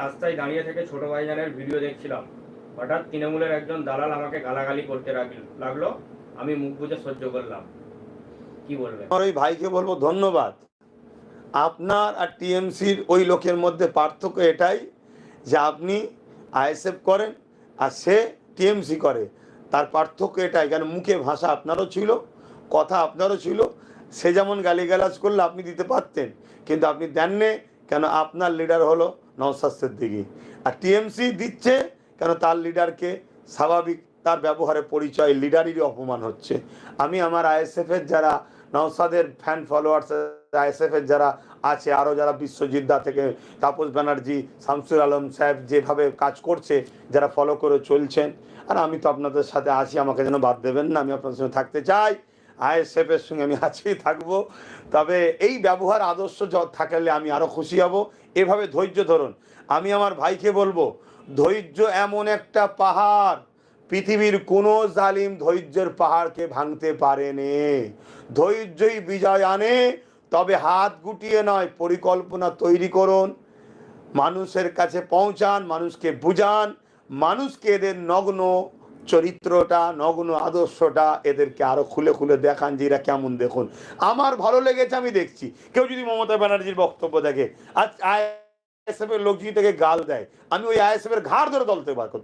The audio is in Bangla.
রাস্তায় দাঁড়িয়ে থেকে ছোট ভাইজানের ভিডিও দেখছিলাম, হঠাৎ তৃণমূলের একজন দালাল আমাকে গালাগালি করতে লাগলো। আমি মুখ বুজে সহ্য করলাম। কি বলবেন? আমার ওই ভাইকে বলবো ধন্যবাদ। আপনার আর টিএমসির ওই লোকের মধ্যে পার্থক্য এটাই যে আপনি আইএসএফ করেন আর সে টিএমসি করে। তার পার্থক্য এটাই, কেন মুখে ভাষা আপনারও ছিল, কথা আপনারও ছিল। সে যেমন গালিগালাজ করলে আপনি দিতে পারতেন, কিন্তু আপনি দেননি, কেন আপনার লিডার হলো নওশাদ সিদ্দিকী। আর টিএমসি দিচ্ছে কেন তার লিডারকে স্বাভাবিক তার ব্যবহারে পরিচয় লিডারেরই অপমান হচ্ছে। আমি আমার আইএসএফের যারা নওশাদের ফ্যান ফলোয়ার্স, আইএসএফের যারা আছে, আরও যারা বিশ্বজিদ্দা থেকে তাপস ব্যানার্জি, শামসুল আলম সাহেব যেভাবে কাজ করছে, যারা ফলো করে চলছেন, আর আমি তো আপনাদের সাথে আছি, আমাকে যেন বাদ দেবেন না, আমি আপনাদের সঙ্গে থাকতে চাই, আইএসএফের সঙ্গে আমি আছেই থাকবো। তবে এই ব্যবহার আদর্শ থাকলে আমি আরও খুশি হব। এভাবে ধৈর্য ধরুন। আমি আমার ভাইকে বলবো, ধৈর্য এমন একটা পাহাড়, পৃথিবীর কোনো জালিম ধৈর্যের পাহাড়কে ভাঙতে পারেনি। ধৈর্যই বিজয় আনে। তবে হাত গুটিয়ে নয়, পরিকল্পনা তৈরি করুন, মানুষের কাছে পৌঁছান, মানুষকে বুঝান, মানুষকে এদের নগ্ন চরিত্রটা, নগ্ন আদর্শটা এদেরকে আরো খুলে খুলে দেখান যে এরা কেমন। দেখুন, আমার ভালো লেগেছে, আমি দেখছি। কেউ যদি মমতা ব্যানার্জির বক্তব্য দেখে, আজ আইএসএফ এর লোক যদি থেকে গাল দেয়, আমি ওই আইএসএফ এর ঘাড় ধরে দলতে বার করতে